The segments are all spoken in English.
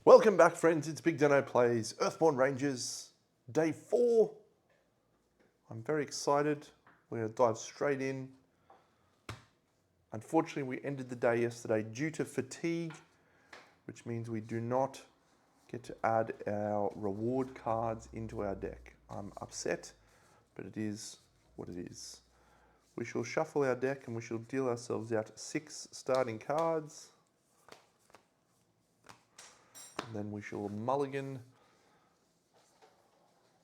Welcome back, friends. It's BigDenoPlays, Earthborne Rangers, day 4. I'm very excited. We're going to dive straight in. Unfortunately, we ended the day yesterday due to fatigue, which means we do not get to add our reward cards into our deck. I'm upset, but it is what it is. We shall shuffle our deck and we shall deal ourselves out 6 starting cards. And then we shall mulligan.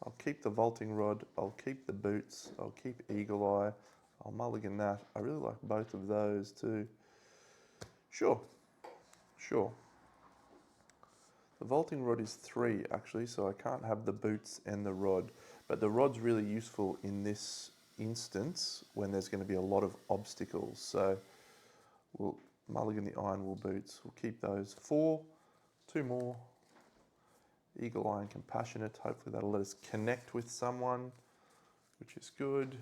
I'll keep the vaulting rod, I'll keep the boots, I'll keep eagle eye, I'll mulligan that. I really like both of those too. Sure. The vaulting rod is 3 actually, so I can't have the boots and the rod. But the rod's really useful in this instance when there's going to be a lot of obstacles. So we'll mulligan the iron wool boots. We'll keep those 4. 2 more. Eagle eye and compassionate. Hopefully that'll let us connect with someone, which is good.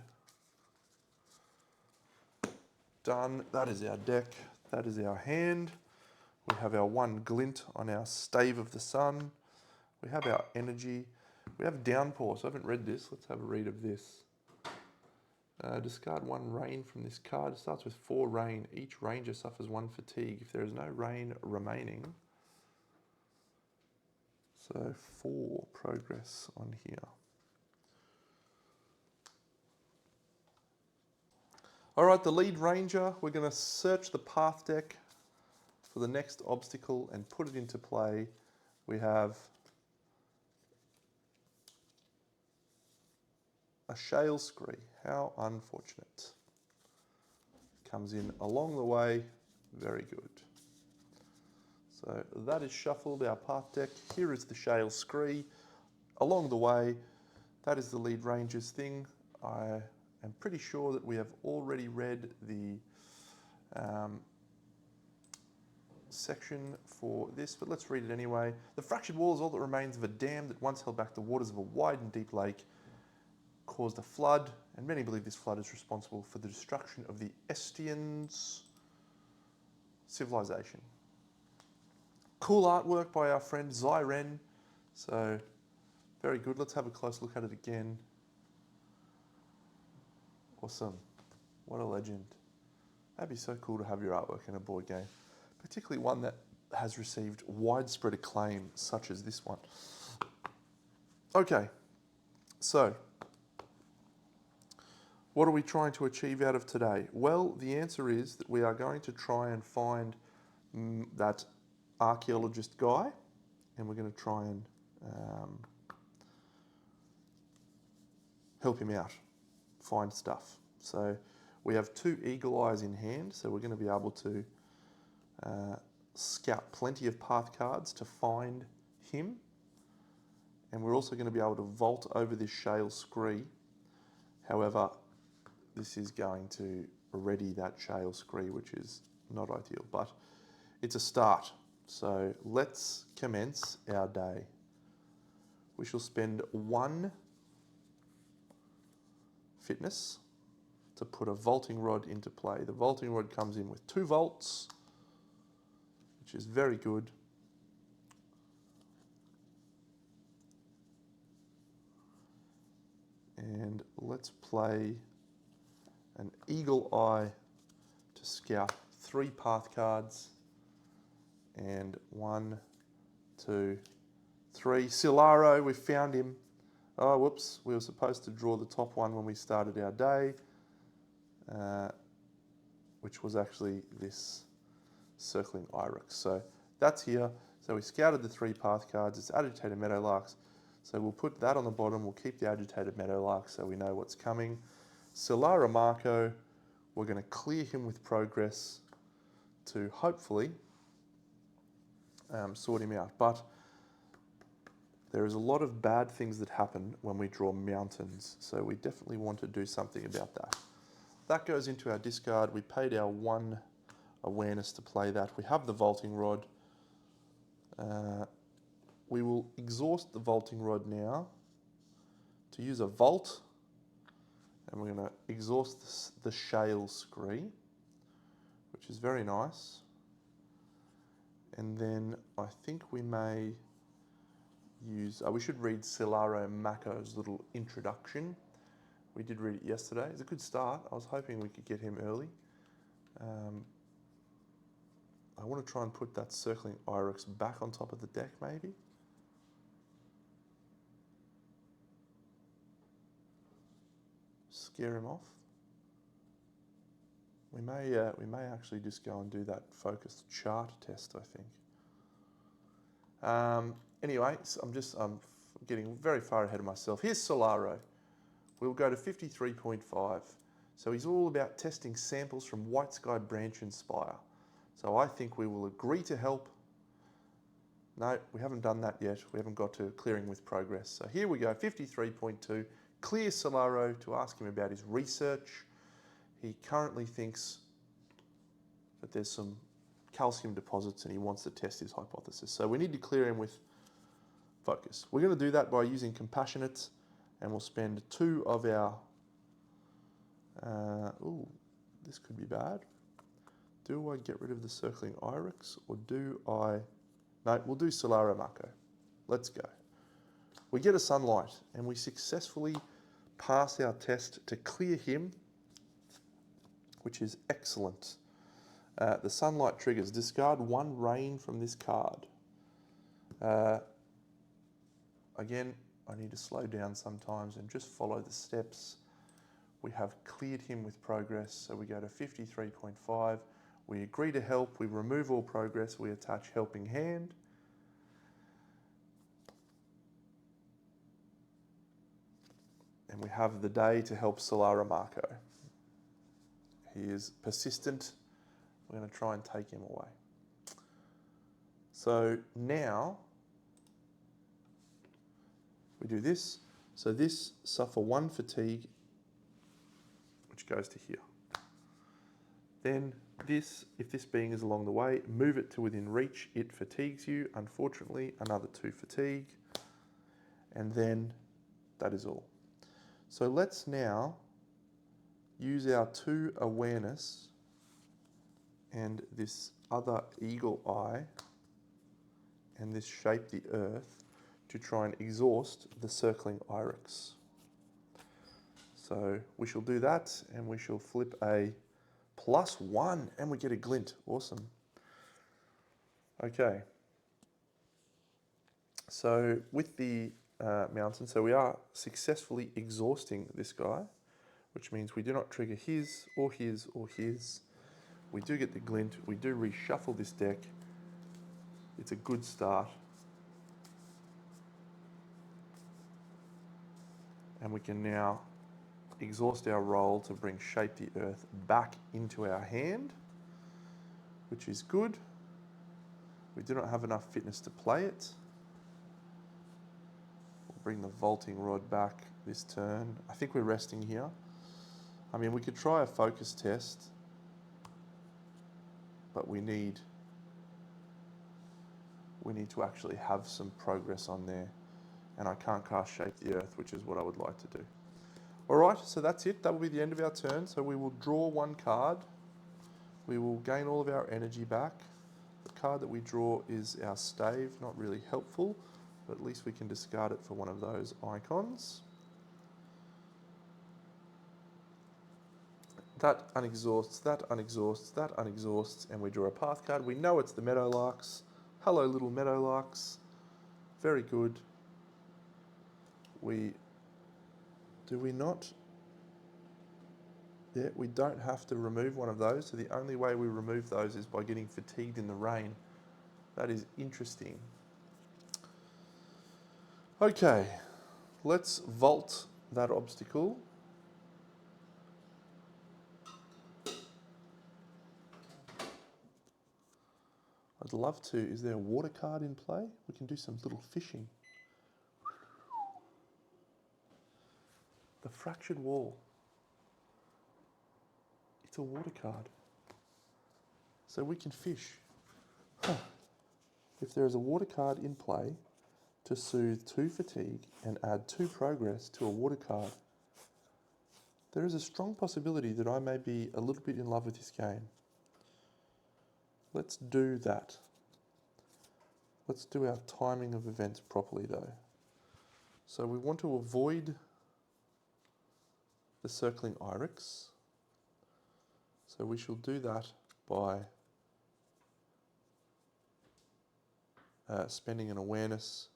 Done. That is our deck. That is our hand. We have our 1 glint on our stave of the sun. We have our energy. We have downpour. So I haven't read this. Let's have a read of this. Discard 1 rain from this card. It starts with 4 rain. Each ranger suffers 1 fatigue. If there is no rain remaining, so 4 progress on here. All right, the lead ranger, we're going to search the path deck for the next obstacle and put it into play. We have a shale scree. How unfortunate. Comes in along the way. Very good. So that is shuffled, our path deck. Here is the shale scree. Along the way, that is the lead ranger's thing. I am pretty sure that we have already read the section for this, but let's read it anyway. The fractured wall is all that remains of a dam that once held back the waters of a wide and deep lake, caused a flood, and many believe this flood is responsible for the destruction of the Estians' civilization. Cool artwork by our friend Zyren. So, very good. Let's have a close look at it again. Awesome. What a legend. That'd be so cool to have your artwork in a board game, particularly one that has received widespread acclaim, such as this one. Okay, so what are we trying to achieve out of today? Well, the answer is that we are going to try and find that archaeologist guy, and we're going to try and help him out, find stuff. So we have 2 eagle eyes in hand, so we're going to be able to scout plenty of path cards to find him, and we're also going to be able to vault over this shale scree. However, this is going to ready that shale scree, which is not ideal, but it's a start. So let's commence our day. We shall spend 1 fitness to put a vaulting rod into play. The vaulting rod comes in with 2 volts, which is very good. And let's play an eagle eye to scout 3 path cards. And 1, 2, 3. Silaro, we found him. Oh, whoops. We were supposed to draw the top one when we started our day, which was actually this circling Irex. So that's here. So we scouted the 3 path cards. It's agitated meadowlarks. So we'll put that on the bottom. We'll keep the agitated meadowlark so we know what's coming. Silara Marco, we're going to clear him with progress to hopefully sort him out. But there is a lot of bad things that happen when we draw mountains, so we definitely want to do something about that. That goes into our discard. We paid our 1 awareness to play that. We have the vaulting rod. We will exhaust the vaulting rod now to use a vault, and we're going to exhaust the shale scree, which is very nice. And then I think we may use, we should read Silaro Mako's little introduction. We did read it yesterday. It's a good start. I was hoping we could get him early. I want to try and put that circling iris back on top of the deck maybe. Scare him off. We may actually just go and do that focused chart test, I think. Anyway, so I'm getting very far ahead of myself. Here's Solaro. We'll go to 53.5. So he's all about testing samples from White Sky Branch and Spire. So I think we will agree to help. No, we haven't done that yet. We haven't got to clearing with progress. So here we go, 53.2. Clear Solaro to ask him about his research. He currently thinks that there's some calcium deposits and he wants to test his hypothesis. So we need to clear him with focus. We're going to do that by using compassionate, and we'll spend 2 of our... ooh, this could be bad. Do I get rid of the circling iris, or do I... No, we'll do Solaro Mako. Let's go. We get a sunlight, and we successfully pass our test to clear him, which is excellent. The sunlight triggers. Discard 1 rain from this card. Again, I need to slow down sometimes and just follow the steps. We have cleared him with progress, so we go to 53.5. We agree to help, we remove all progress, we attach helping hand. And we have the day to help Solaro Mako. He is persistent. We're going to try and take him away. So now we do this. So this suffer 1 fatigue, which goes to here. Then this, if this being is along the way, move it to within reach, it fatigues you. Unfortunately, another 2 fatigue. And then that is all. So let's now use our 2 awareness and this other eagle eye and this shape the earth to try and exhaust the circling iris. So we shall do that, and we shall flip a +1 and we get a glint. Awesome. Okay. So with the mountain, so we are successfully exhausting this guy, which means we do not trigger his or his or his. We do get the glint. We do reshuffle this deck. It's a good start. And we can now exhaust our roll to bring Shape the Earth back into our hand, which is good. We do not have enough fitness to play it. We'll bring the vaulting rod back this turn. I think we're resting here. I mean, we could try a focus test, but we need to actually have some progress on there. And I can't cast Shape the Earth, which is what I would like to do. All right, so that's it. That will be the end of our turn. So we will draw 1 card. We will gain all of our energy back. The card that we draw is our stave. Not really helpful, but at least we can discard it for one of those icons. That unexhausts, that unexhausts, that unexhausts, and we draw a path card. We know it's the Meadowlarks. Hello, little Meadowlarks. Very good. Do we not? Yeah, we don't have to remove one of those. So the only way we remove those is by getting fatigued in the rain. That is interesting. Okay, let's vault that obstacle. I'd love to. Is there a water card in play? We can do some little fishing. The Fractured Wall. It's a water card. So we can fish. Huh. If there is a water card in play to soothe 2 fatigue and add 2 progress to a water card, there is a strong possibility that I may be a little bit in love with this game. Let's do that. Let's do our timing of events properly though. So we want to avoid the circling iris. So we shall do that by spending an awareness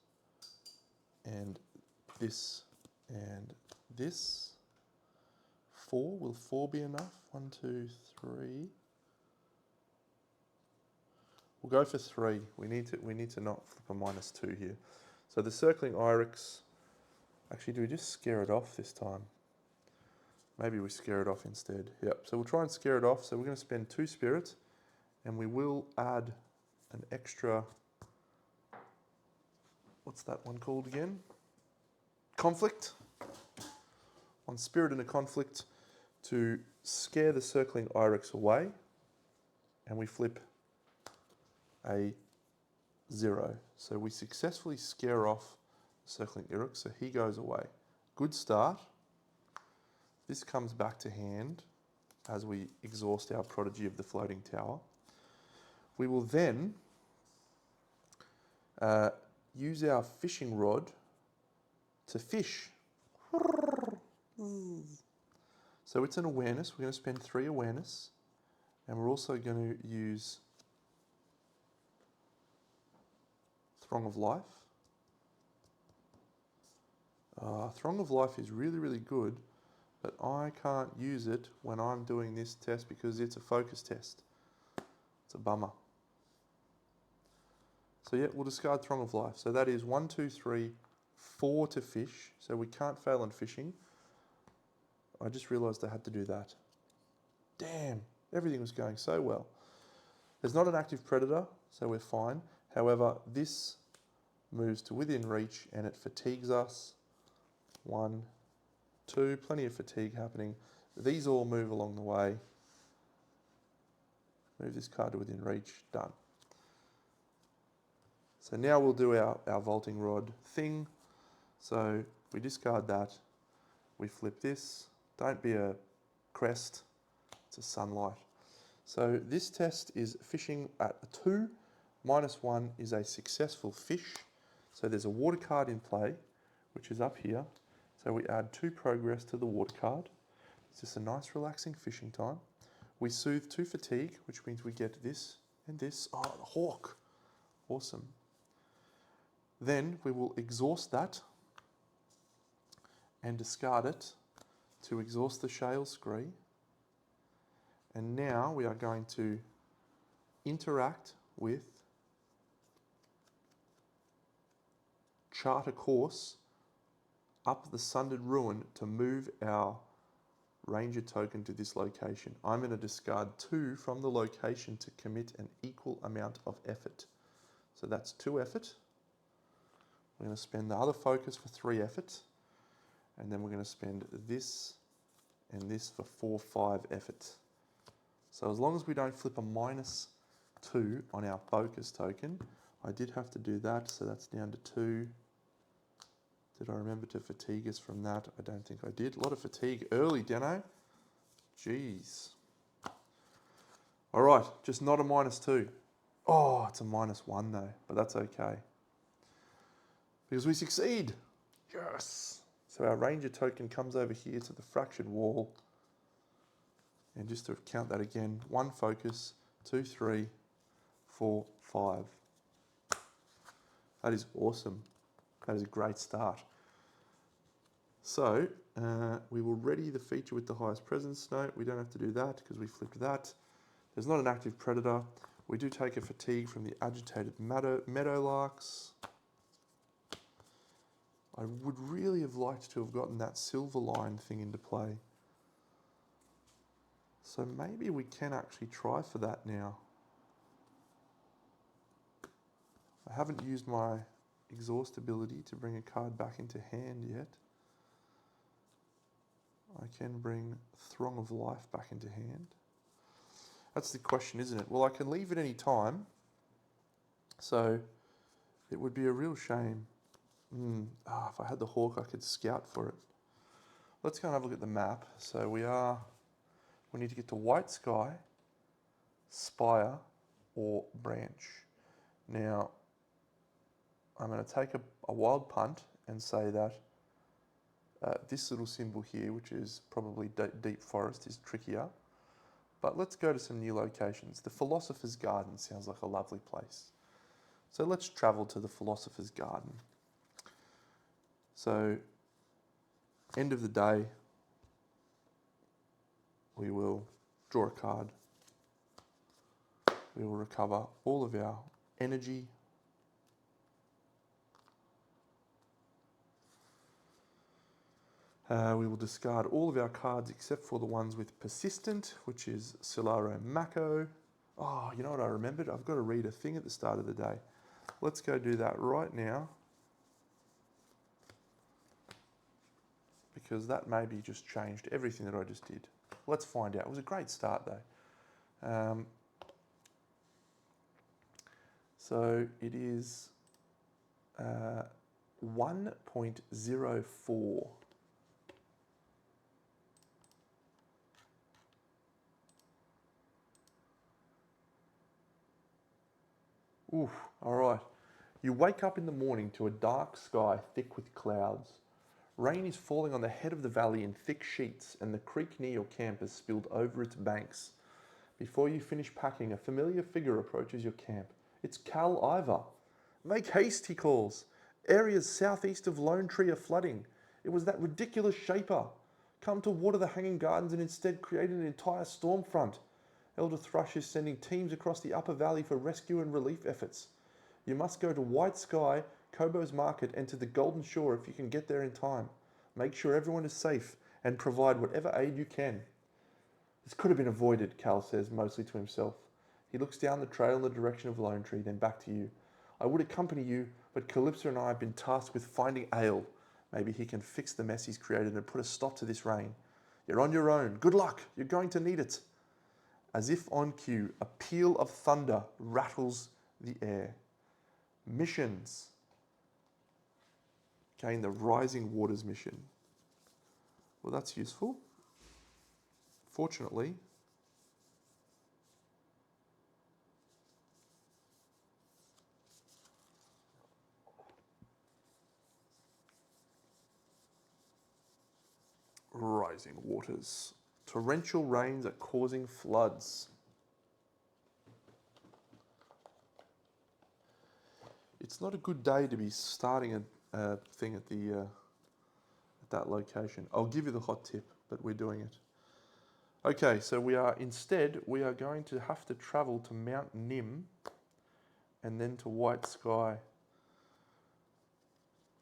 and this and this. 4, will 4 be enough? 1, 2, 3. We'll go for 3. We need to not flip a -2 here. So the circling iris, actually do we just scare it off this time? Maybe we scare it off instead. Yep, so we'll try and scare it off. So we're going to spend 2 spirits and we will add an extra, what's that one called again? Conflict. 1 spirit and a conflict to scare the circling iris away, and we flip a 0. So we successfully scare off the circling iris, so he goes away. Good start. This comes back to hand as we exhaust our prodigy of the floating tower. We will then use our fishing rod to fish. So it's an awareness. We're going to spend 3 awareness, and we're also going to use Throng of Life. Throng of Life is really, really good, but I can't use it when I'm doing this test because it's a focus test. It's a bummer. So yeah, we'll discard Throng of Life. So that is 1, 2, 3, 4 to fish. So we can't fail in fishing. I just realised I had to do that. Damn, everything was going so well. There's not an active predator, so we're fine. However, this moves to within reach and it fatigues us. 1, 2, plenty of fatigue happening. These all move along the way. Move this card to within reach, done. So now we'll do our vaulting rod thing. So we discard that, we flip this. Don't be a crest, it's a sunlight. So this test is fishing at a 2, -1 is a successful fish. So there's a water card in play, which is up here. So we add 2 progress to the water card. It's just a nice relaxing fishing time. We soothe 2 fatigue, which means we get this and this. Oh, the hawk, awesome. Then we will exhaust that and discard it to exhaust the shale scree. And now we are going to interact with chart a course up the Sundered Ruin to move our Ranger token to this location. I'm going to discard 2 from the location to commit an equal amount of effort. So that's 2 effort. We're going to spend the other focus for 3 effort. And then we're going to spend this and this for 4, 5 effort. So as long as we don't flip a -2 on our focus token, I did have to do that, so that's down to 2. Did I remember to fatigue us from that? I don't think I did. A lot of fatigue early, Deno. Jeez. All right, just not a -2. Oh, it's a -1 though, but that's okay. Because we succeed. Yes. So our Ranger token comes over here to the fractured wall. And just to count that again, 1 focus, 2, 3, 4, 5. That is awesome. That is a great start. So we will ready the feature with the highest presence. No, we don't have to do that because we flipped that. There's not an active predator. We do take a fatigue from the agitated meadowlarks. I would really have liked to have gotten that silver line thing into play. So maybe we can actually try for that now. I haven't used my exhaust ability to bring a card back into hand yet. I can bring Throng of Life back into hand. That's the question, isn't it? Well, I can leave at any time. So it would be a real shame. If I had the hawk, I could scout for it. Let's go and have a look at the map. So we need to get to White Sky, Spire, or Branch. Now, I'm going to take a wild punt and say that this little symbol here, which is probably deep forest, is trickier. But let's go to some new locations. The Philosopher's Garden sounds like a lovely place. So let's travel to the Philosopher's Garden. So, end of the day, we will draw a card. We will recover all of our energy. We will discard all of our cards except for the ones with persistent, which is Silaro Mako. Oh, you know what I remembered? I've got to read a thing at the start of the day. Let's go do that right now, because that maybe just changed everything that I just did. Let's find out. It was a great start though. So it is 1.04. Oof, all right. You wake up in the morning to a dark sky thick with clouds. Rain is falling on the head of the valley in thick sheets, and the creek near your camp has spilled over its banks. Before you finish packing, a familiar figure approaches your camp. It's Cal Ivor. Make haste, he calls. Areas southeast of Lone Tree are flooding. It was that ridiculous shaper. Come to water the hanging gardens and instead create an entire storm front. Elder Thrush is sending teams across the upper valley for rescue and relief efforts. You must go to White Sky, Kobo's Market, and to the Golden Shore if you can get there in time. Make sure everyone is safe and provide whatever aid you can. This could have been avoided, Cal says, mostly to himself. He looks down the trail in the direction of Lone Tree, then back to you. I would accompany you, but Calypso and I have been tasked with finding Ale. Maybe he can fix the mess he's created and put a stop to this rain. You're on your own. Good luck. You're going to need it. As if on cue, a peal of thunder rattles the air. Missions. Gain the Rising Waters mission. Well, that's useful. Fortunately, Rising Waters. Torrential rains are causing floods. It's not a good day to be starting a thing at that location. I'll give you the hot tip, but we're doing it. Okay, so we are going to have to travel to Mount Nim and then to White Sky.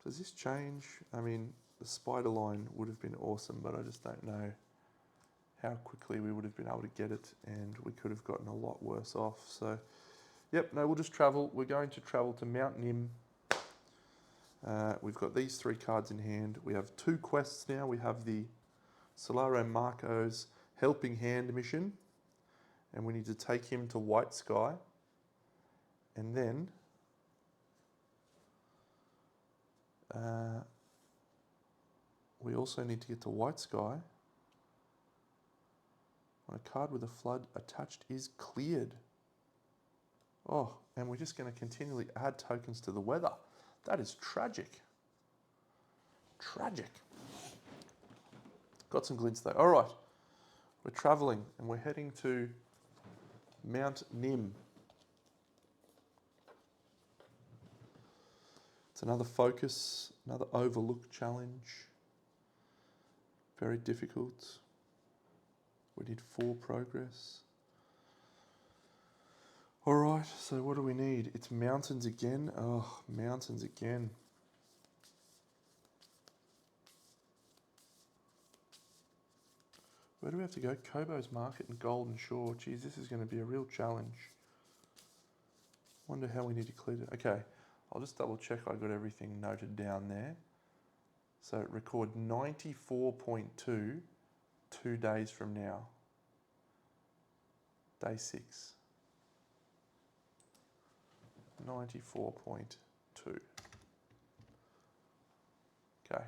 Does this change? I mean, the spider line would have been awesome, but I just don't know how quickly we would have been able to get it, and we could have gotten a lot worse off. So, yep, no, we'll just travel. We're going to travel to Mount Nim. We've got these 3 cards in hand. We have 2 quests now. We have the Solaro Marco's Helping Hand mission, and we need to take him to White Sky. And then we also need to get to White Sky when a card with a flood attached is cleared. Oh, and we're just going to continually add tokens to the weather. That is tragic. Tragic. Got some glints though. All right, we're traveling and we're heading to Mount Nim. It's another focus, another overlook challenge. Very difficult. We did 4 progress. All right, so what do we need? It's mountains again. Oh, mountains again. Where do we have to go? Kobo's Market and Golden Shore. Geez, this is going to be a real challenge. Wonder how we need to clear it. Okay, I'll just double check I got everything noted down there. So record 94.2 2 days from now. Day 6. 94.2. Okay.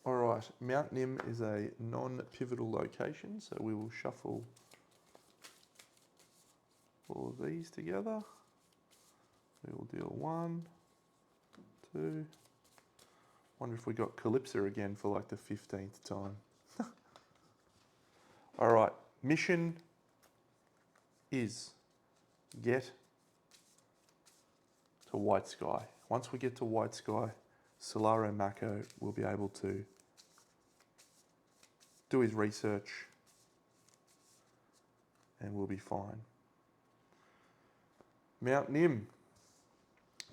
All right, Mount Nim is a non-pivotal location, so we will shuffle all of these together. We will deal 1, 2. Wonder if we got Calypso again for like the 15th time. All right, mission is get to White Sky. Once we get to White Sky, Solaro Mako will be able to do his research and we'll be fine. Mount Nim,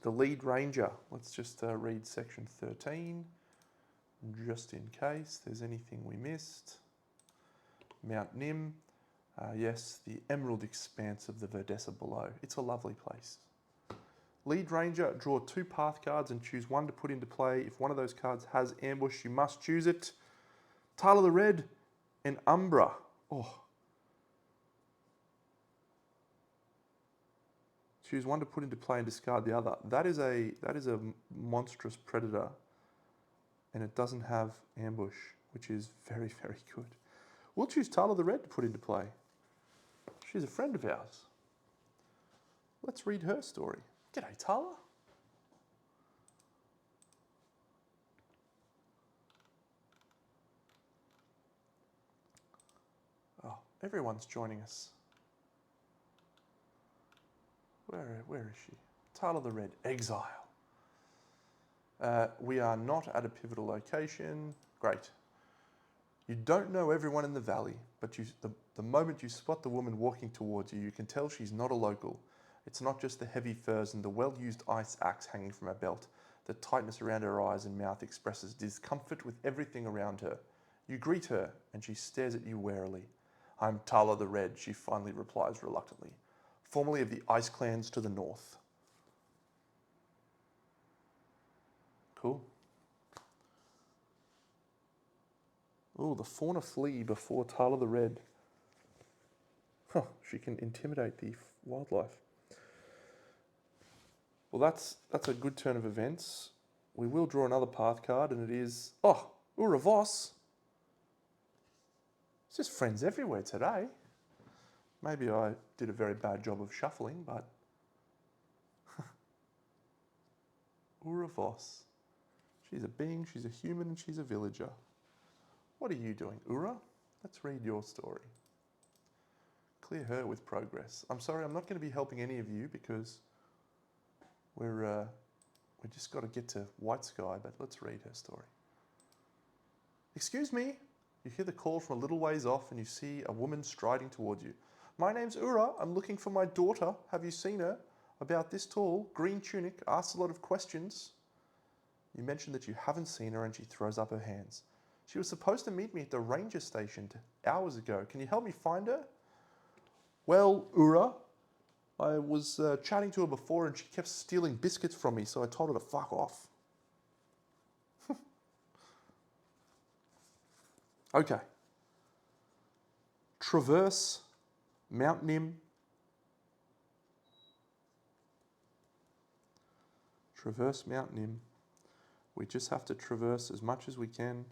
the lead ranger. Let's just read section 13, just in case there's anything we missed. Mount Nim, yes, the emerald expanse of the Verdessa below. It's a lovely place. Lead ranger, draw 2 path cards and choose one to put into play. If one of those cards has ambush, you must choose it. Tyler the Red and Umbra. Oh. Choose one to put into play and discard the other. That is a monstrous predator, and it doesn't have ambush, which is very, very good. We'll choose Tyler the Red to put into play. She's a friend of ours. Let's read her story. G'day, Tyler. Oh, everyone's joining us. Where is she? Tyler the Red, exile. We are not at a pivotal location. Great. You don't know everyone in the valley, but the moment you spot the woman walking towards you, you can tell she's not a local. It's not just the heavy furs and the well-used ice axe hanging from her belt. The tightness around her eyes and mouth expresses discomfort with everything around her. You greet her, and she stares at you warily. I'm Tyler the Red, she finally replies reluctantly. Formerly of the Ice Clans to the north. Cool. Oh, the fauna flee before Tyler the Red. Huh, she can intimidate the wildlife. Well, that's a good turn of events. We will draw another path card, and it is... Oh, Ura Voss. It's just friends everywhere today. Maybe I did a very bad job of shuffling, but... Ura Voss. She's a being, she's a human, and she's a villager. What are you doing, Ura? Let's read your story. Clear her with progress. I'm sorry, I'm not going to be helping any of you because we just got to get to White Sky, but let's read her story. Excuse me. You hear the call from a little ways off and you see a woman striding towards you. My name's Ura. I'm looking for my daughter. Have you seen her? About this tall, green tunic, asks a lot of questions. You mention that you haven't seen her and she throws up her hands. She was supposed to meet me at the ranger station hours ago. Can you help me find her? Well, Ura, I was chatting to her before and she kept stealing biscuits from me, so I told her to fuck off. Okay. Traverse Mount Nim. Traverse Mount Nim. We just have to traverse as much as we can.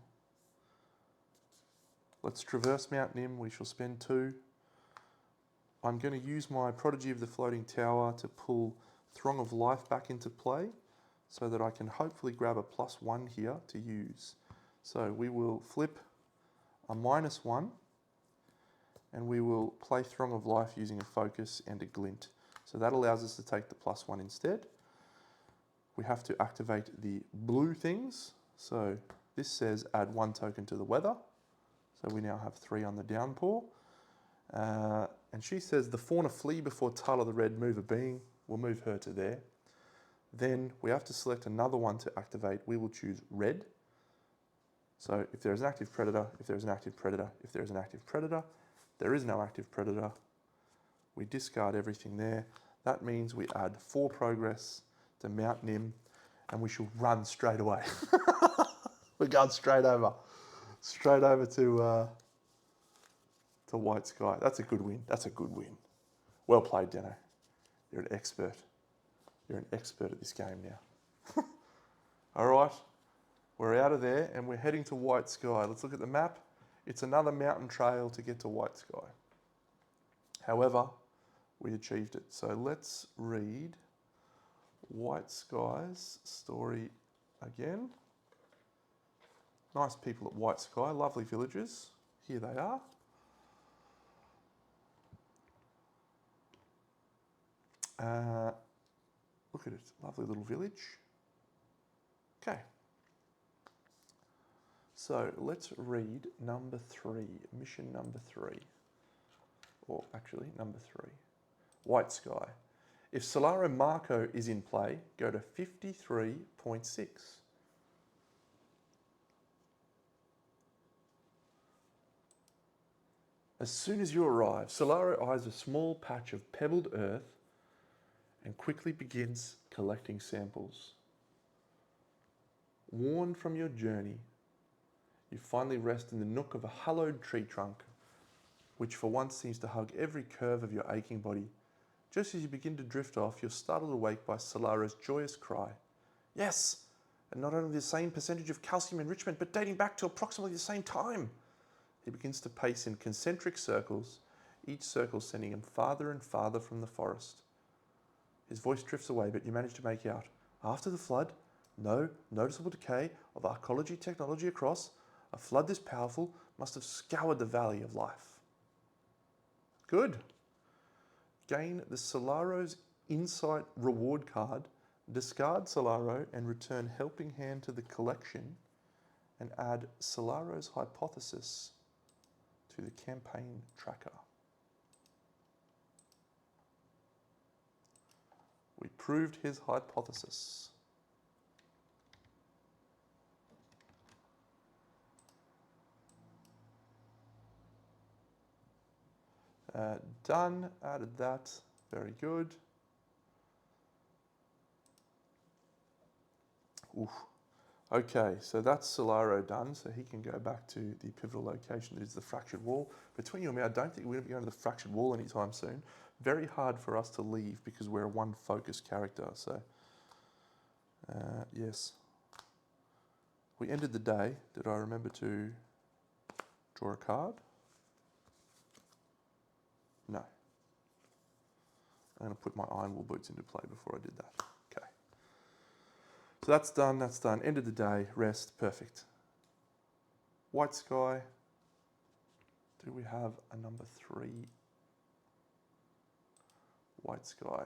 Let's traverse Mount Nim. We shall spend 2. I'm going to use my Prodigy of the Floating Tower to pull Throng of Life back into play so that I can hopefully grab a +1 here to use. So we will flip a -1 and we will play Throng of Life using a focus and a glint. So that allows us to take the +1 instead. We have to activate the blue things. So this says add 1 token to the weather. So we now have 3 on the downpour. And she says the fauna flee before Tyler the Red move a being. We'll move her to there. Then we have to select another one to activate. We will choose red. So if there is an active predator, if there is an active predator, if there is an active predator, there is no active predator. We discard everything there. That means we add 4 progress to Mount Nim and we shall run straight away. We're going straight over to White Sky. That's a good win. That's a good win. Well played, Deno. You're an expert. You're an expert at this game now. All right. We're out of there and we're heading to White Sky. Let's look at the map. It's another mountain trail to get to White Sky. However, we achieved it. So let's read White Sky's story again. Nice people at White Sky, lovely villagers. Here they are. Look at it, lovely little village. Okay. So let's read number 3, mission number 3. Or actually, number 3. White Sky. If Solaro Marco is in play, go to 53.6. As soon as you arrive, Solaro eyes a small patch of pebbled earth and quickly begins collecting samples. Worn from your journey, you finally rest in the nook of a hollowed tree trunk, which for once seems to hug every curve of your aching body. Just as you begin to drift off, you're startled awake by Solaro's joyous cry. Yes! And not only the same percentage of calcium enrichment, but dating back to approximately the same time. He begins to pace in concentric circles, each circle sending him farther and farther from the forest. His voice drifts away, but you manage to make out, after the flood, no noticeable decay of archaeology technology across, a flood this powerful must have scoured the valley of life. Good. Gain the Solaro's Insight reward card, discard Solaro and return Helping Hand to the collection and add Solaro's hypothesis to the campaign tracker. We proved his hypothesis. Done, added that, very good. Oof. Okay, so that's Solaro done, so he can go back to the pivotal location that is the fractured wall. Between you and me, I don't think we're going to be going to the fractured wall anytime soon. Very hard for us to leave because we're a one focus character, so yes. We ended the day. Did I remember to draw a card? No. I'm going to put my iron wool boots into play before I did that. Okay. So that's done, that's done. End of the day, rest, perfect. White Sky. Do we have a number 3? White Sky.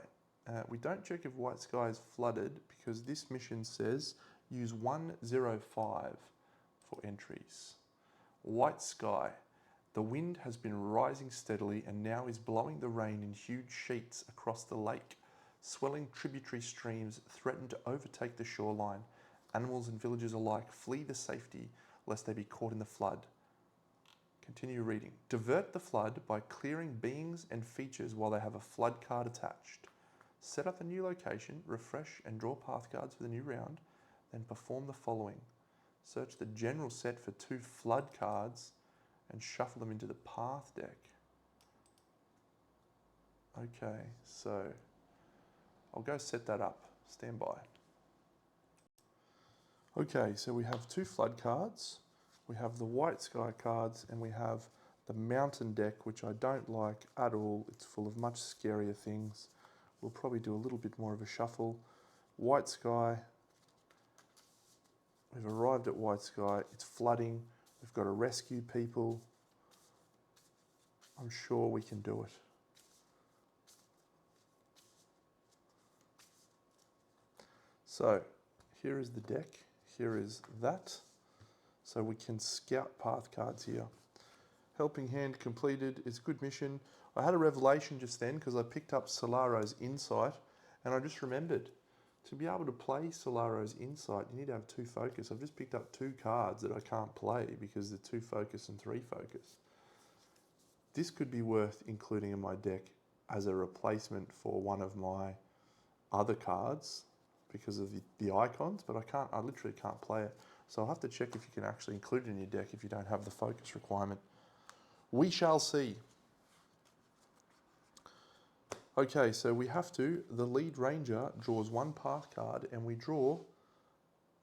We don't check if White Sky is flooded because this mission says use 105 for entries. White Sky. The wind has been rising steadily and now is blowing the rain in huge sheets across the lake. Swelling tributary streams threaten to overtake the shoreline. Animals and villagers alike flee to safety lest they be caught in the flood. Continue reading. Divert the flood by clearing beings and features while they have a flood card attached. Set up a new location, refresh and draw path cards for the new round, then perform the following. Search the general set for 2 flood cards and shuffle them into the path deck. Okay, so I'll go set that up. Stand by. Okay, so we have 2 flood cards. We have the White Sky cards and we have the mountain deck, which I don't like at all. It's full of much scarier things. We'll probably do a little bit more of a shuffle. White Sky. We've arrived at White Sky. It's flooding. We've got to rescue people. I'm sure we can do it. So here is the deck. Here is that. So we can scout path cards here. Helping Hand completed. It's a good mission. I had a revelation just then because I picked up Solaro's Insight and I just remembered to be able to play Solaro's Insight, you need to have 2 focus. I've just picked up 2 cards that I can't play because they're 2 focus and 3 focus. This could be worth including in my deck as a replacement for one of my other cards because of the icons, but I literally can't play it. So I'll have to check if you can actually include it in your deck if you don't have the focus requirement. We shall see. Okay, so we have to, the lead ranger draws 1 path card and we draw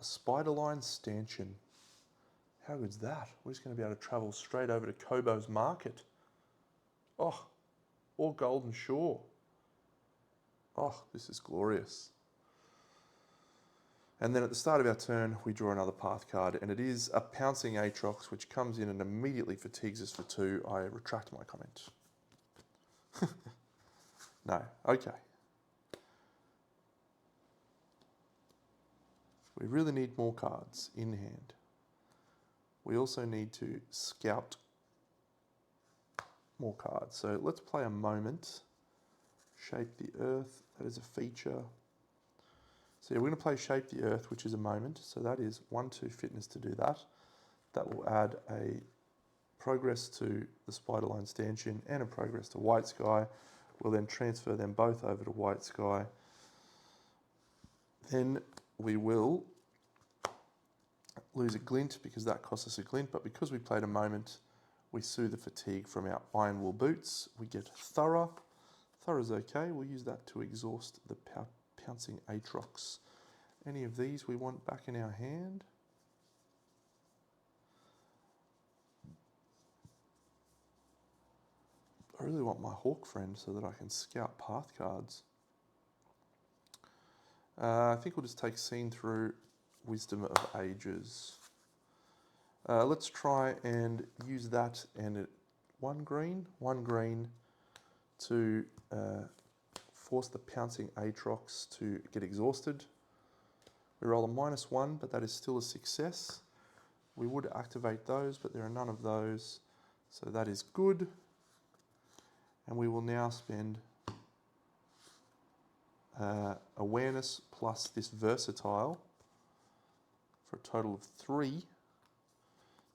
A spiderline stanchion. How good's that? We're just going to be able to travel straight over to Kobo's Market. Oh, or Golden Shore. Oh, this is glorious. And then at the start of our turn, we draw another path card, and it is a Pouncing Aatrox, which comes in and immediately fatigues us for 2. I retract my comment. No, okay. We really need more cards in hand. We also need to scout more cards. So let's play a moment. Shape the Earth, that is a feature. So yeah, we're going to play Shape the Earth, which is a moment. So that is 1-2 fitness to do that. That will add a progress to the Spiderline Stanchion and a progress to White Sky. We'll then transfer them both over to White Sky. Then we will lose a glint because that costs us a glint, but because we played a moment, we soothe the fatigue from our Iron Wool boots. We get Thorough. Thorough's okay. We'll use that to exhaust the Pouncing Aatrox. Any of these we want back in our hand. I really want my Hawk friend so that I can scout path cards. I think we'll just take Seen Through Wisdom of Ages. Let's try and use that and one green to force the Pouncing Aatrox to get exhausted. We roll a -1, but that is still a success. We would activate those, but there are none of those, so that is good. And we will now spend awareness plus this versatile for a total of 3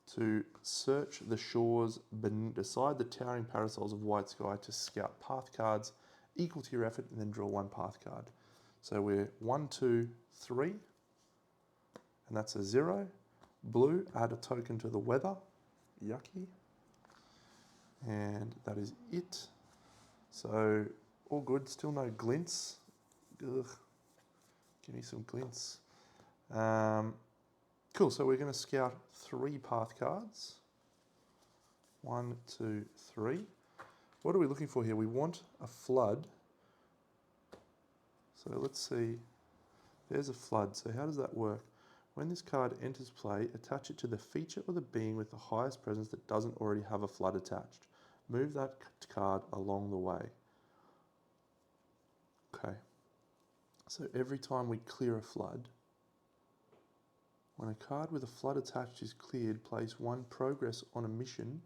to search the shores beside the towering parasols of White Sky to scout path cards equal to your effort and then draw 1 path card. So we're 1, 2, 3, and that's a 0. Blue, add a token to the weather. Yucky. And that is it. So all good, still no glints. Ugh. Give me some glints. Cool, so we're going to scout 3 path cards. 1, 2, 3. What are we looking for here? We want a flood. So let's see. There's a flood. So how does that work? When this card enters play, attach it to the feature or the being with the highest presence that doesn't already have a flood attached. Move that card along the way. Okay. So every time we clear a flood, when a card with a flood attached is cleared, place 1 progress on a mission,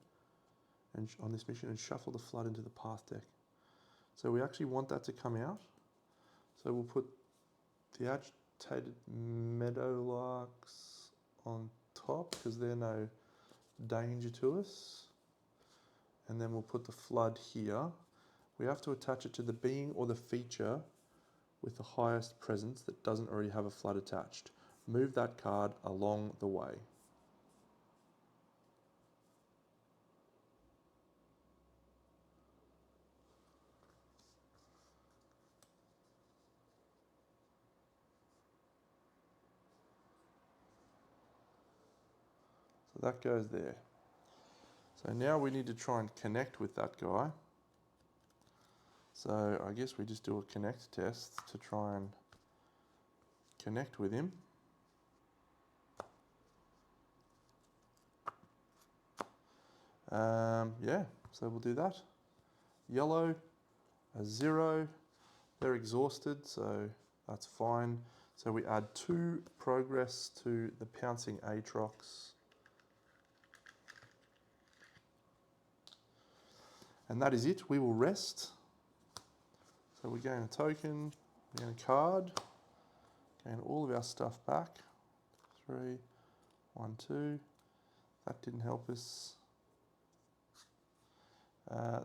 and on this mission, and shuffle the flood into the path deck. So we actually want that to come out. So we'll put the agitated meadowlarks on top because they're no danger to us. And then we'll put the flood here. We have to attach it to the being or the feature with the highest presence that doesn't already have a flood attached. Move that card along the way. So that goes there. So now we need to try and connect with that guy. So I guess we just do a connect test to try and connect with him. Yeah, so we'll do that. Yellow, a 0. They're exhausted, so that's fine. So we add 2 progress to the Pouncing Aatrox. And that is it. We will rest. So we gain a token, we gain a card, gain all of our stuff back. 3, 1, 2. That didn't help us.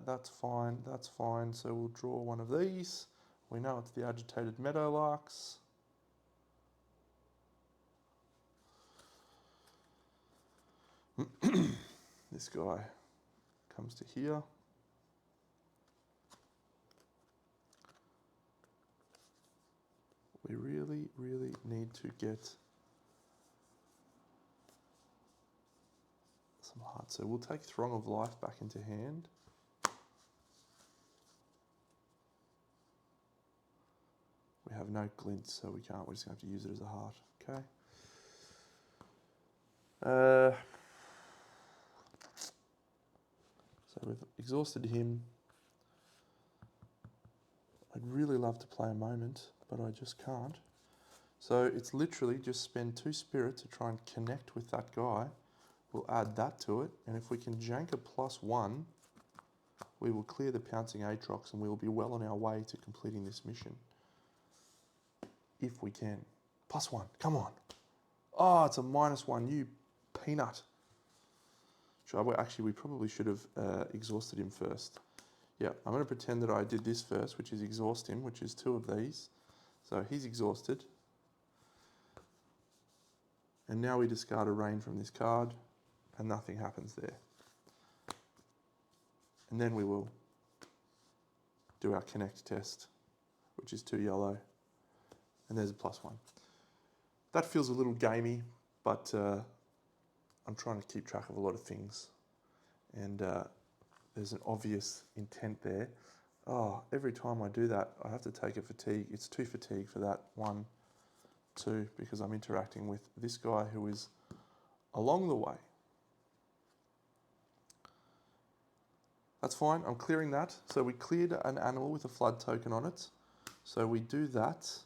That's fine, that's fine. So we'll draw one of these. We know it's the agitated meadowlarks. This guy comes to here. We really, really need to get some hearts. So we'll take Throng of Life back into hand. We have no glint, so we can't. We're just going to have to use it as a heart. Okay. So we've exhausted him. I'd really love to play a moment, but I just can't. So it's literally just spend 2 spirit to try and connect with that guy. We'll add that to it, and if we can jank a +1, we will clear the pouncing Aatrox and we will be well on our way to completing this mission. If we can. +1, come on. Oh, it's a -1, you peanut. Actually, we probably should have exhausted him first. Yeah, I'm going to pretend that I did this first, which is exhaust him, which is 2 of these. So he's exhausted. And now we discard a rain from this card, and nothing happens there. And then we will do our connect test, which is 2 yellow. And there's a +1. That feels a little gamey, but I'm trying to keep track of a lot of things. And there's an obvious intent there. Oh, every time I do that, I have to take a fatigue. It's 2 fatigue for that 1, 2, because I'm interacting with this guy who is along the way. That's fine, I'm clearing that. So we cleared an animal with a flood token on it. So we do that.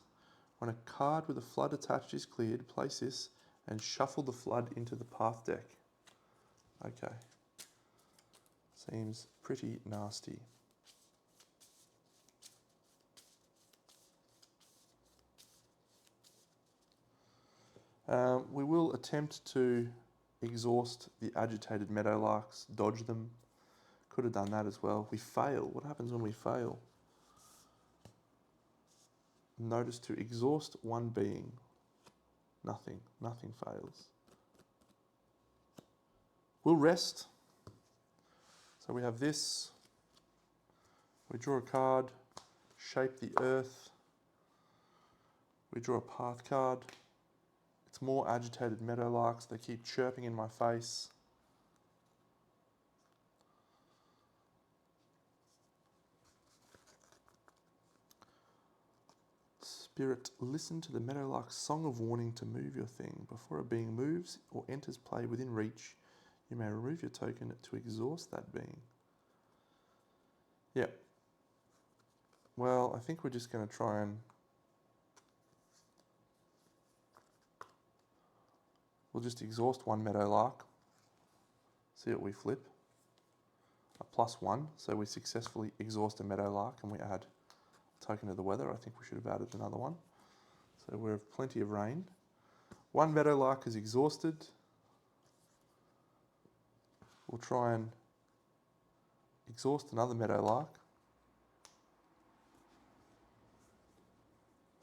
When a card with a flood attached is cleared, place this and shuffle the flood into the path deck. Okay. Seems pretty nasty. We will attempt to exhaust the agitated meadowlarks, dodge them. Could have done that as well. We fail. What happens when we fail? Notice to exhaust 1 being. Nothing fails. We'll rest. So we have this. We draw a card, shape the earth. We draw a path card. It's more agitated meadowlarks. They keep chirping in my face. Spirit, listen to the meadowlark's song of warning to move your thing. Before a being moves or enters play within reach, you may remove your token to exhaust that being. Yep. Well, I think we're just going to try and... We'll just exhaust 1 meadowlark. See what we flip. A +1, so we successfully exhaust a meadowlark and we add a token of the weather. I think we should have added another one. So we have plenty of rain. 1 meadowlark is exhausted. We'll try and exhaust another meadowlark.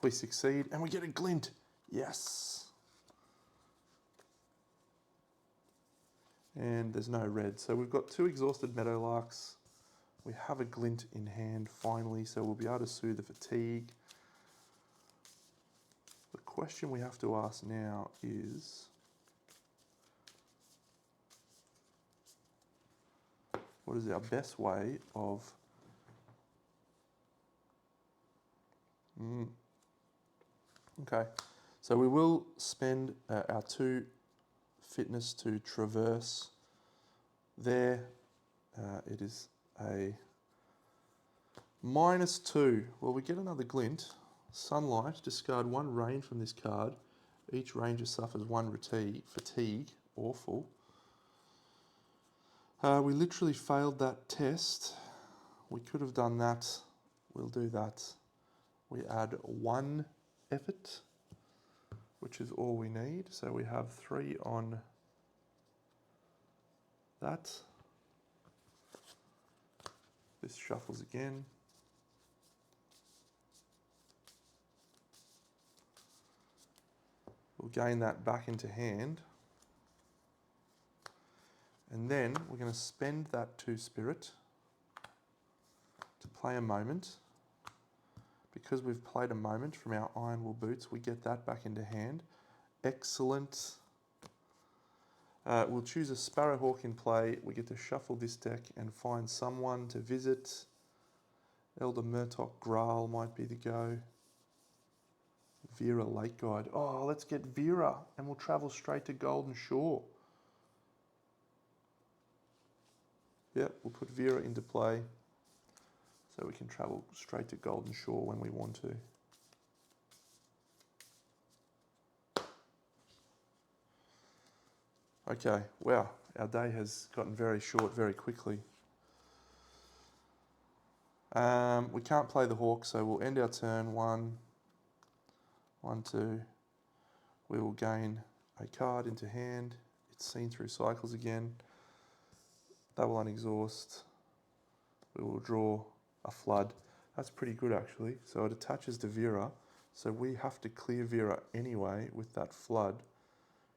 We succeed and we get a glint. Yes. And there's no red. So we've got 2 exhausted meadowlarks. We have a glint in hand finally, so we'll be able to soothe the fatigue. The question we have to ask now is, what is our best way of okay, so we will spend our 2 fitness to traverse there. It is a -2. Well, we get another glint. Sunlight, discard 1 rain from this card. Each ranger suffers 1 fatigue. Awful. We literally failed that test. We could have done that. We'll do that. We add 1 effort, which is all we need. So we have 3 on that. This shuffles again. We'll gain that back into hand. And then we're going to spend that 2 spirit to play a moment. Because we've played a moment from our Iron Wool boots, we get that back into hand. Excellent. We'll choose a Sparrowhawk in play. We get to shuffle this deck and find someone to visit. Elder Murtok Graal might be the go. Vera Lake Guide. Oh, let's get Vera and we'll travel straight to Golden Shore. Yep, we'll put Vera into play so we can travel straight to Golden Shore when we want to. Okay, wow, our day has gotten very short very quickly. We can't play the Hawk, so we'll end our turn. 1, 2. We will gain a card into hand. It's seen through cycles again. That will unexhaust. We will draw a flood. That's pretty good actually. So it attaches to Vera. So we have to clear Vera anyway with that flood.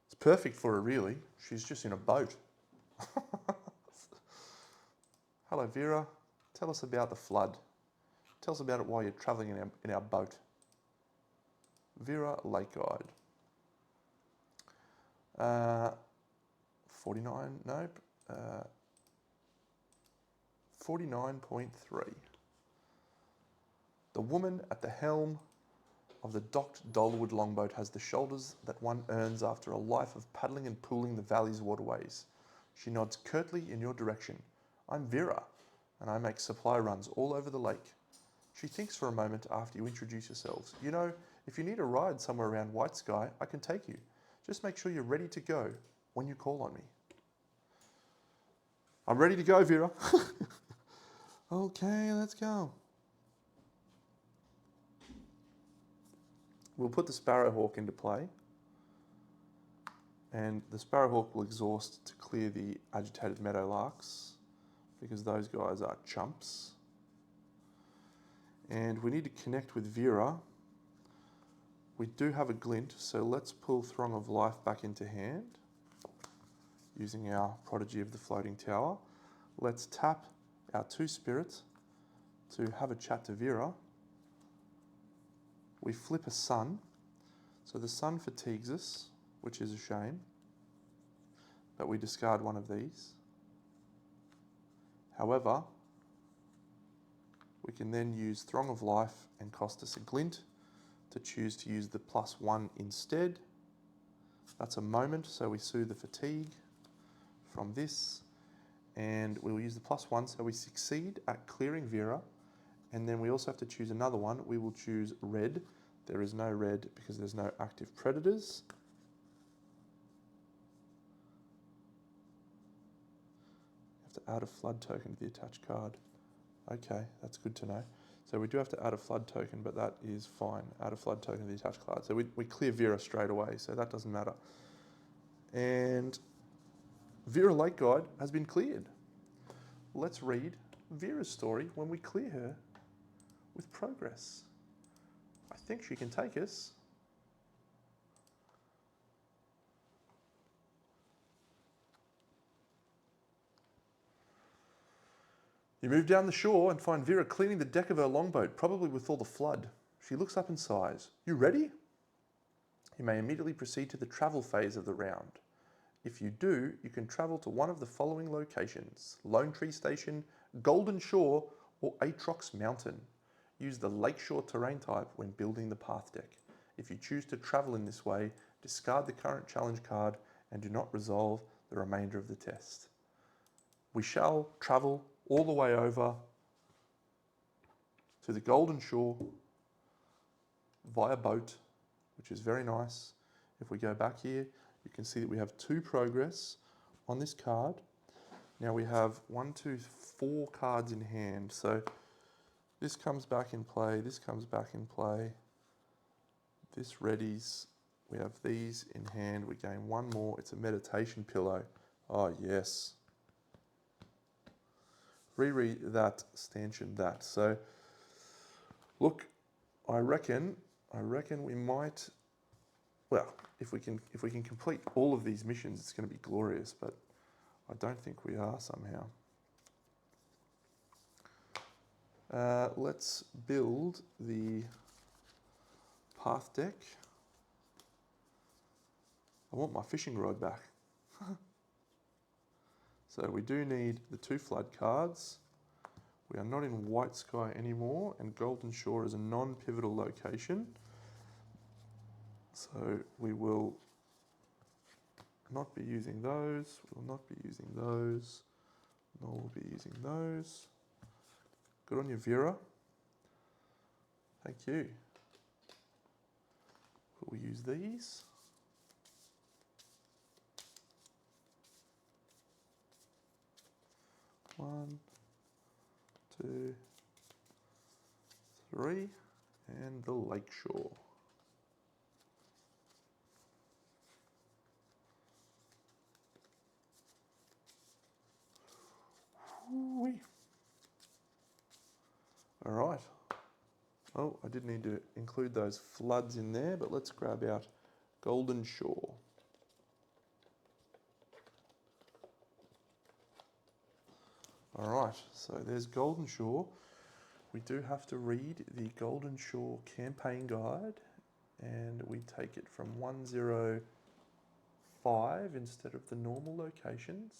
It's perfect for her really. She's just in a boat. Hello Vera. Tell us about the flood. Tell us about it while you're travelling in our boat. Vera Lake Guide. 49, nope. 49.3. The woman at the helm of the docked Dolwood longboat has the shoulders that one earns after a life of paddling and pooling the valley's waterways. She nods curtly in your direction. I'm Vera, and I make supply runs all over the lake. She thinks for a moment after you introduce yourselves. You know, if you need a ride somewhere around White Sky, I can take you. Just make sure you're ready to go when you call on me. I'm ready to go, Vera. Okay, let's go. We'll put the Sparrowhawk into play. And the Sparrowhawk will exhaust to clear the agitated meadowlarks because those guys are chumps. And we need to connect with Vera. We do have a glint, so let's pull Throng of Life back into hand using our Prodigy of the Floating Tower. Let's tap our 2 spirits to have a chat to Vera. We flip a sun, so the sun fatigues us, which is a shame, but we discard one of these. However, we can then use Throng of Life and cost us a glint to choose to use the +1 instead. That's a moment, so we soothe the fatigue from this, and we'll use the +1 so we succeed at clearing Vera, and then we also have to choose another one. We will choose red. There is no red because there's no active predators. You have to add a flood token to the attached card. Okay, that's good to know. So we do have to add a flood token, but that is fine. Add a flood token to the attached card. So we clear Vera straight away, so that doesn't matter. And Vera Lake Guide has been cleared. Let's read Vera's story when we clear her with progress. I think she can take us. You move down the shore and find Vera cleaning the deck of her longboat, probably with all the flood. She looks up and sighs. You ready? You may immediately proceed to the travel phase of the round. If you do, you can travel to one of the following locations: Lone Tree Station, Golden Shore, or Atrox Mountain. Use the Lakeshore terrain type when building the path deck. If you choose to travel in this way, discard the current challenge card and do not resolve the remainder of the test. We shall travel all the way over to the Golden Shore via boat, which is very nice. If we go back here, you can see that we have 2 progress on this card. Now we have 1, 2, 4 cards in hand. So this comes back in play, this comes back in play. This readies. We have these in hand. We gain 1 more. It's a meditation pillow. Oh, yes. Reread that, stanchion that. So, look, I reckon we might. Well, if we can complete all of these missions, it's going to be glorious. But I don't think we are somehow. Let's build the path deck. I want my fishing rod back. So we do need the 2 flood cards. We are not in White Sky anymore, and Golden Shore is a non-pivotal location. So we will not be using those, we will not be using those, nor will be using those. Good on you, Vera. Thank you. We'll use these. One, 2, 3, and the Lakeshore. Whee. All right. Oh, I did need to include those floods in there, but let's grab out Golden Shore. All right, so there's Golden Shore. We do have to read the Golden Shore campaign guide, and we take it from 105 instead of the normal locations.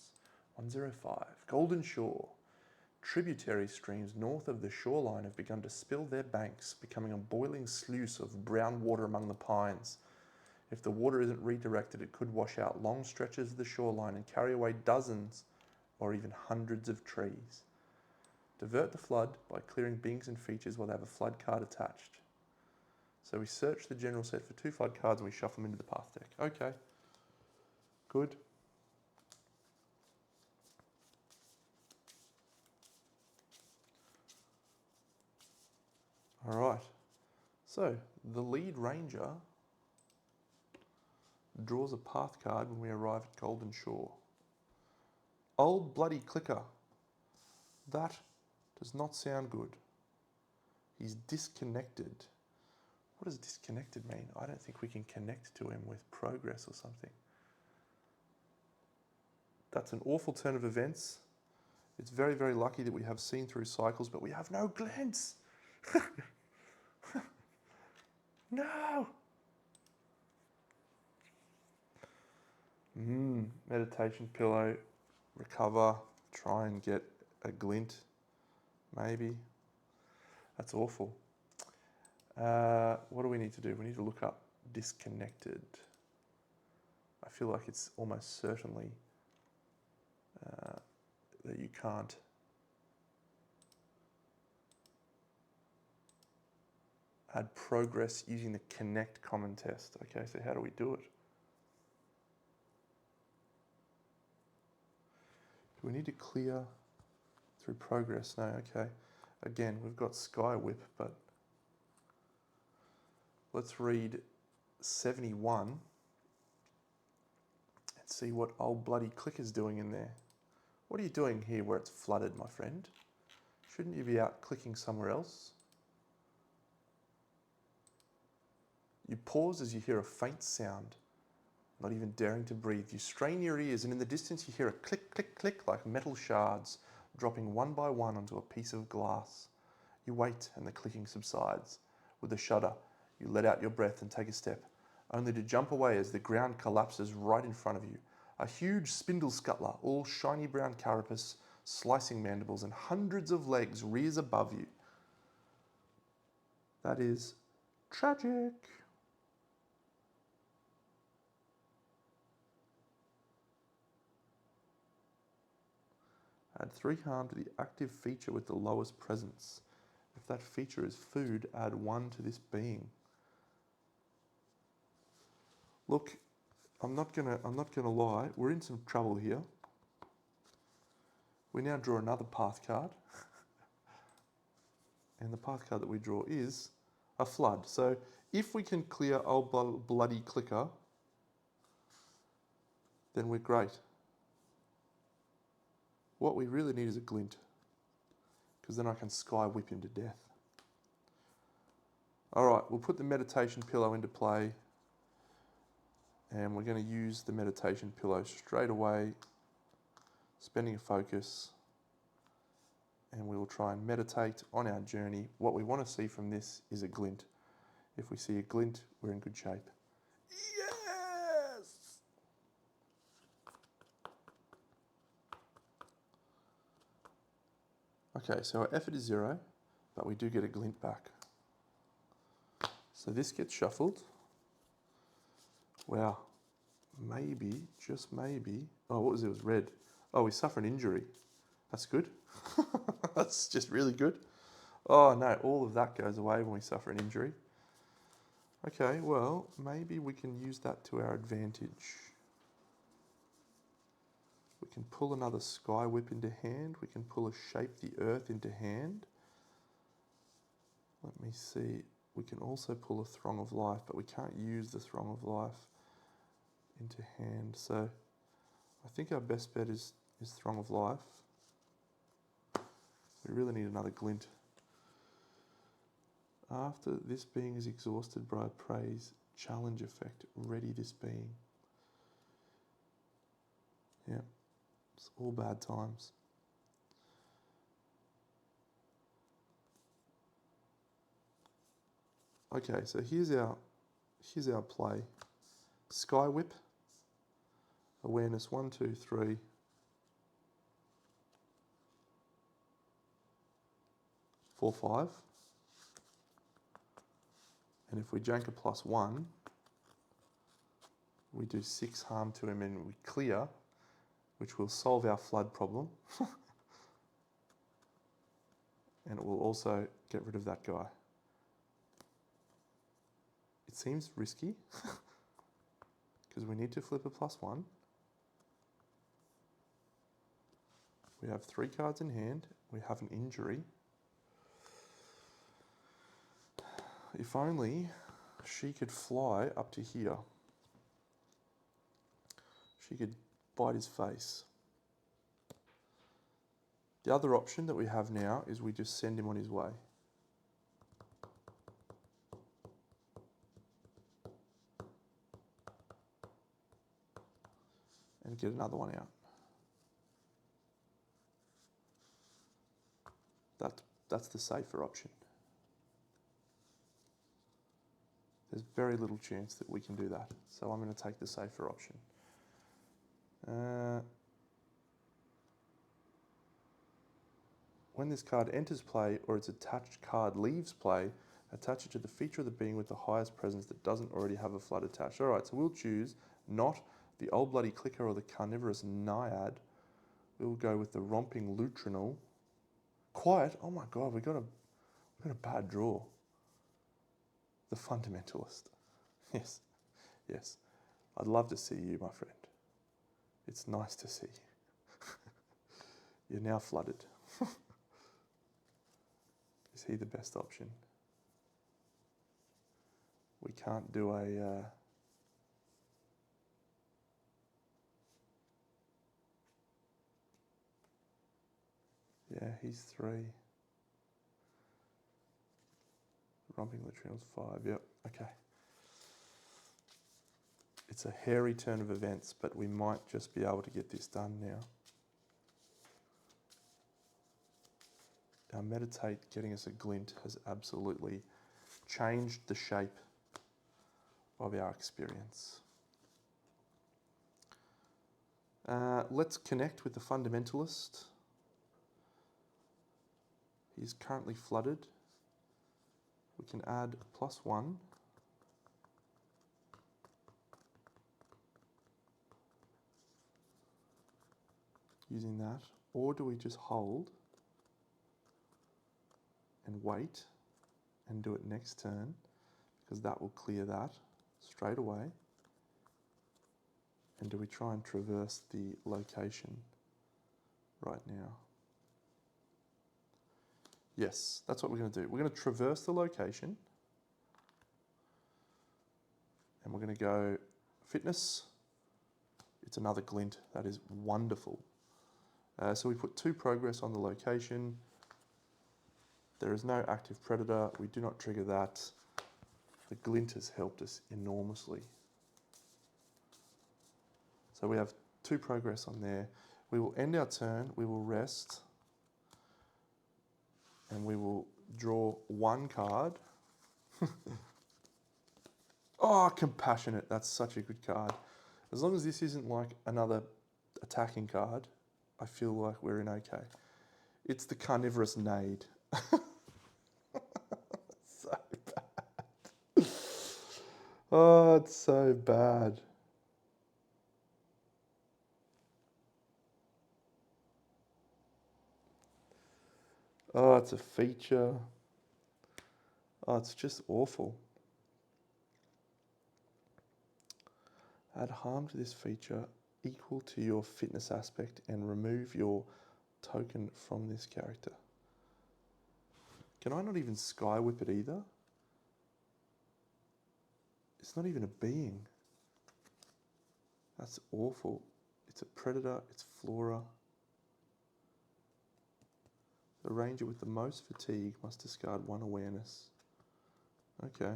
105, Golden Shore. Tributary streams north of the shoreline have begun to spill their banks, becoming a boiling sluice of brown water among the pines. If the water isn't redirected, it could wash out long stretches of the shoreline and carry away dozens or even hundreds of trees. Divert the flood by clearing bings and features while they have a flood card attached. So we search the general set for 2 flood cards and we shuffle them into the path deck. Okay, good. All right, so the lead ranger draws a path card when we arrive at Golden Shore. Old bloody clicker. That does not sound good. He's disconnected. What does disconnected mean? I don't think we can connect to him with progress or something. That's an awful turn of events. It's very, very lucky that we have seen through cycles, but we have no glints. No! Meditation pillow, recover, try and get a glint, maybe. That's awful. What do we need to do? We need to look up disconnected. I feel like it's almost certainly that you can't add progress using the connect common test. Okay, so how do we do it? Do we need to clear through progress? No, okay. Again, we've got Sky Whip, but let's read 71 and see what old bloody clicker's doing in there. What are you doing here where it's flooded, my friend? Shouldn't you be out clicking somewhere else? You pause as you hear a faint sound, not even daring to breathe. You strain your ears, and in the distance you hear a click, click, click like metal shards dropping one by one onto a piece of glass. You wait, and the clicking subsides. With a shudder, you let out your breath and take a step, only to jump away as the ground collapses right in front of you. A huge spindle scuttler, all shiny brown carapace, slicing mandibles, and hundreds of legs rears above you. That is tragic. Add 3 harm to the active feature with the lowest presence. If that feature is food, add 1 to this being. Look, I'm not gonna lie, we're in some trouble here. We now draw another path card. And the path card that we draw is a flood. So if we can clear old bloody clicker, then we're great. What we really need is a glint, because then I can Sky Whip him to death. All right, we'll put the meditation pillow into play, and we're going to use the meditation pillow straight away, spending a focus, and we will try and meditate on our journey. What we want to see from this is a glint. If we see a glint, we're in good shape. Yes! Okay, so our effort is 0, but we do get a glint back. So this gets shuffled. Wow. Maybe, just maybe. Oh, what was it? It was red. Oh, we suffer an injury. That's good. That's just really good. Oh no, all of that goes away when we suffer an injury. Okay, well, maybe we can use that to our advantage. We can pull another Sky Whip into hand. We can pull a Shape the Earth into hand. Let me see. We can also pull a Throng of Life, but we can't use the Throng of Life into hand. So I think our best bet is Throng of Life. We really need another glint. After this being is exhausted by prey's challenge effect, ready this being. Yeah, it's all bad times. Okay, so here's our play. Sky Whip, awareness 1, 2, 3. 4, 5. And if we jank a +1, we do 6 harm to him and we clear, which will solve our flood problem. And it will also get rid of that guy. It seems risky because we need to flip a +1. We have 3 cards in hand. We have an injury. If only she could fly up to here. She could bite his face. The other option that we have now is we just send him on his way. And get another one out. That's the safer option. There's very little chance that we can do that. So I'm going to take the safer option. When this card enters play or its attached card leaves play, attach it to the feature of the being with the highest presence that doesn't already have a flood attached. All right, so we'll choose not the Old Bloody Clicker or the Carnivorous Naiad. We'll go with the Romping Lutrinal. Quiet. Oh my God, we got a bad draw. The Fundamentalist. Yes, yes. I'd love to see you, my friend. It's nice to see you. You're now flooded. Is he the best option? We can't do a... Yeah, he's 3. Romping Latrinal's 5, yep, okay. It's a hairy turn of events, but we might just be able to get this done now. Our Meditate getting us a glint has absolutely changed the shape of our experience. Let's connect with the Fundamentalist. He's currently flooded. We can add +1. Using that. Or do we just hold and wait and do it next turn? Because that will clear that straight away. And do we try and traverse the location right now? Yes, that's what we're going to do. We're going to traverse the location. And we're going to go fitness. It's another glint. That is wonderful. So we put 2 progress on the location. There is no active predator. We do not trigger that. The glint has helped us enormously. So we have 2 progress on there. We will end our turn. We will rest. And we will draw 1 card. Oh, Compassionate. That's such a good card. As long as this isn't like another attacking card, I feel like we're in okay. It's the carnivorous nade. So bad. Oh, it's so bad. Oh, it's a feature. Oh, it's just awful. Add harm to this feature equal to your fitness aspect and remove your token from this character. Can I not even sky whip it either? It's not even a being. That's awful. It's a predator, it's flora. The ranger with the most fatigue must discard 1 awareness. Okay.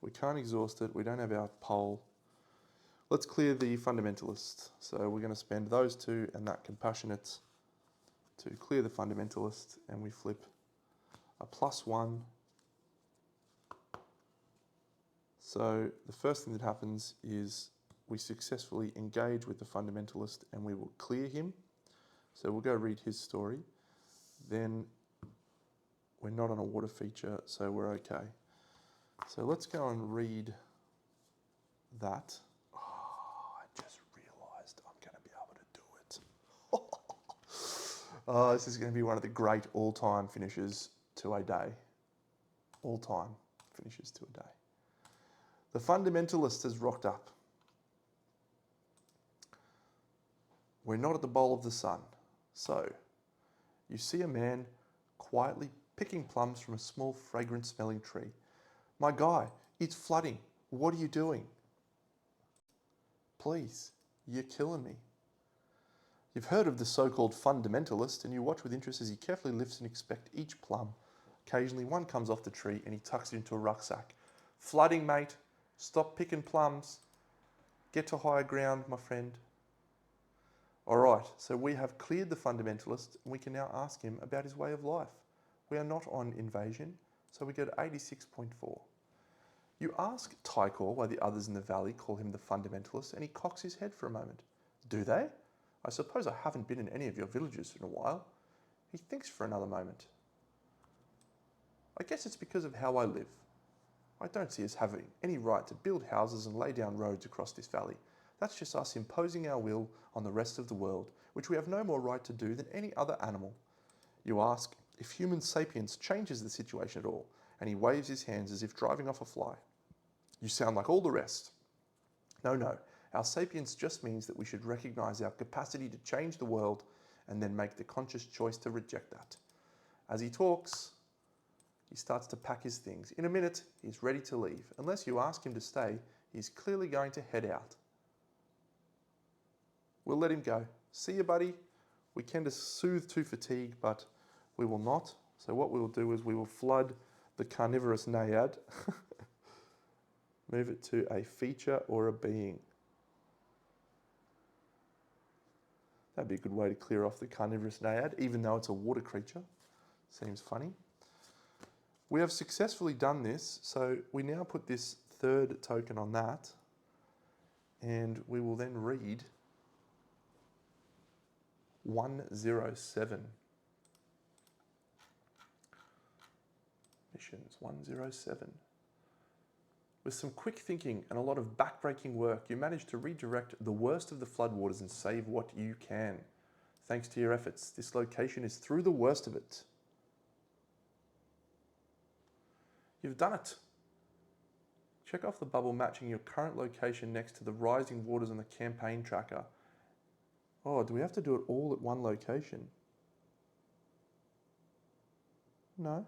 We can't exhaust it. We don't have our pole. Let's clear the fundamentalist. So we're going to spend those 2 and that compassionate to clear the fundamentalist, and we flip a +1. So the first thing that happens is we successfully engage with the fundamentalist and we will clear him. So we'll go read his story. Then we're not on a water feature, so we're okay. So let's go and read that. Oh, I just realised I'm going to be able to do it. Oh, this is going to be one of the great all-time finishes to a day. All-time finishes to a day. The fundamentalist has rocked up. We're not at the bowl of the sun. So, you see a man quietly picking plums from a small, fragrant-smelling tree. My guy, it's flooding. What are you doing? Please, you're killing me. You've heard of the so-called fundamentalist, and you watch with interest as he carefully lifts and inspects each plum. Occasionally, one comes off the tree and he tucks it into a rucksack. Flooding, mate. Stop picking plums. Get to higher ground, my friend. All right, so we have cleared the fundamentalist, and we can now ask him about his way of life. We are not on invasion, so we go to 86.4. You ask Tykor why the others in the valley call him the fundamentalist, and he cocks his head for a moment. Do they? I suppose I haven't been in any of your villages in a while. He thinks for another moment. I guess it's because of how I live. I don't see us having any right to build houses and lay down roads across this valley. That's just us imposing our will on the rest of the world, which we have no more right to do than any other animal. You ask if human sapience changes the situation at all, and he waves his hands as if driving off a fly. You sound like all the rest. No, our sapience just means that we should recognize our capacity to change the world and then make the conscious choice to reject that. As he talks, he starts to pack his things. In a minute, he's ready to leave. Unless you ask him to stay, he's clearly going to head out. We'll let him go. See you, buddy. We can just soothe to fatigue, but we will not. So what we will do is we will flood the carnivorous naiad, move it to a feature or a being. That'd be a good way to clear off the carnivorous naiad, even though it's a water creature. Seems funny. We have successfully done this, so we now put this third token on that, and we will then read 107. Missions 107. With some quick thinking and a lot of backbreaking work, you managed to redirect the worst of the floodwaters and save what you can. Thanks to your efforts, this location is through the worst of it. You've done it. Check off the bubble matching your current location next to the rising waters on the campaign tracker. Oh, do we have to do it all at one location? No.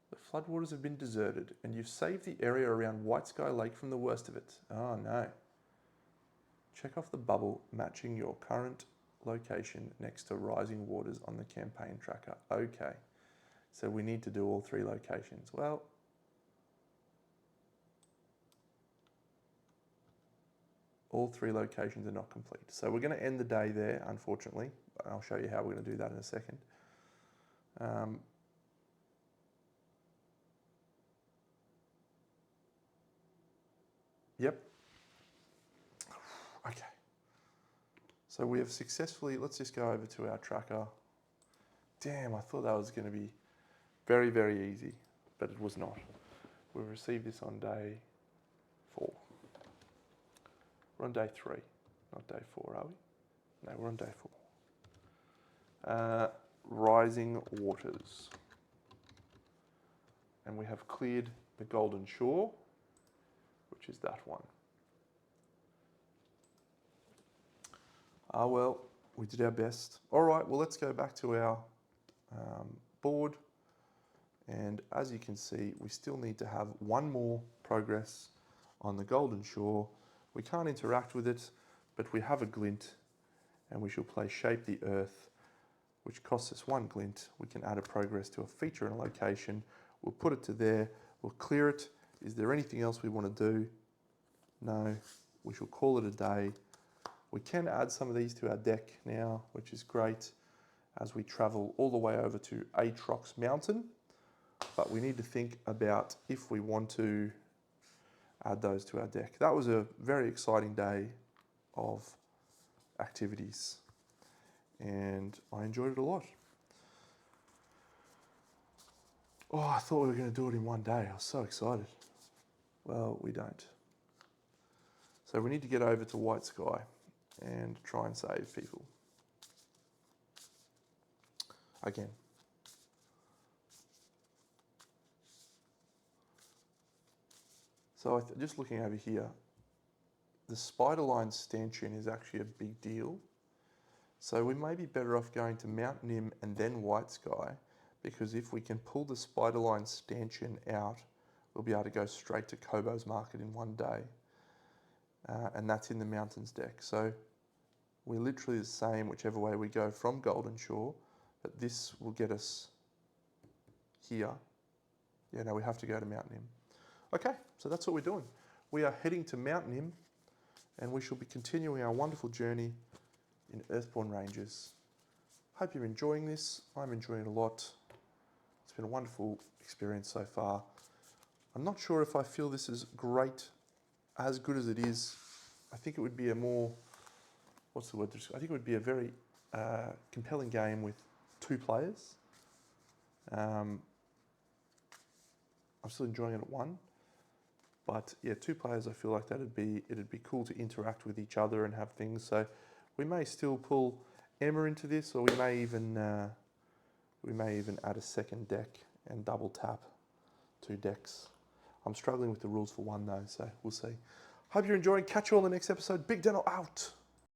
The floodwaters have been deserted, and you've saved the area around White Sky Lake from the worst of it. Oh no. Check off the bubble matching your current location next to rising waters on the campaign tracker. Okay. So we need to do all 3 locations. Well, all 3 locations are not complete. So we're going to end the day there, unfortunately. I'll show you how we're going to do that in a second. Yep. Okay. So we have successfully, let's just go over to our tracker. Damn, I thought that was going to be very, very easy, but it was not. We received this on day 4. We're on day 3, not day 4, are we? No, we're on day 4. Rising waters. And we have cleared the Golden Shore, which is that one. Ah, well, we did our best. All right, well, let's go back to our board. And as you can see, we still need to have one more progress on the Golden Shore. We can't interact with it, but we have a glint, and we shall play Shape the Earth, which costs us 1 glint. We can add a progress to a feature and a location. We'll put it to there. We'll clear it. Is there anything else we want to do? No. We shall call it a day. We can add some of these to our deck now, which is great, as we travel all the way over to Atrox Mountain. But we need to think about if we want to add those to our deck. That was a very exciting day of activities, and I enjoyed it a lot. Oh, I thought we were going to do it in one day. I was so excited. Well, we don't. So we need to get over to White Sky and try and save people. Again. So just looking over here, the spider line stanchion is actually a big deal. So we may be better off going to Mount Nim and then White Sky, because if we can pull the spider line stanchion out, we'll be able to go straight to Kobo's Market in one day. And that's in the mountains deck. So we're literally the same whichever way we go from Golden Shore, but this will get us here. Yeah, no, we have to go to Mount Nim. Okay, so that's what we're doing. We are heading to Mount Nim, and we shall be continuing our wonderful journey in Earthborne Rangers. Hope you're enjoying this. I'm enjoying it a lot. It's been a wonderful experience so far. I'm not sure if I feel this is great, as good as it is. I think it would be a more, what's the word? I think it would be a very compelling game with 2 players. I'm still enjoying it at 1. But yeah, 2 players, I feel like it'd be cool to interact with each other and have things. So we may still pull Emma into this, or we may even add a second deck and double tap 2 decks. I'm struggling with the rules for 1 though, so we'll see. Hope you're enjoying. Catch you all in the next episode. Big Deno out.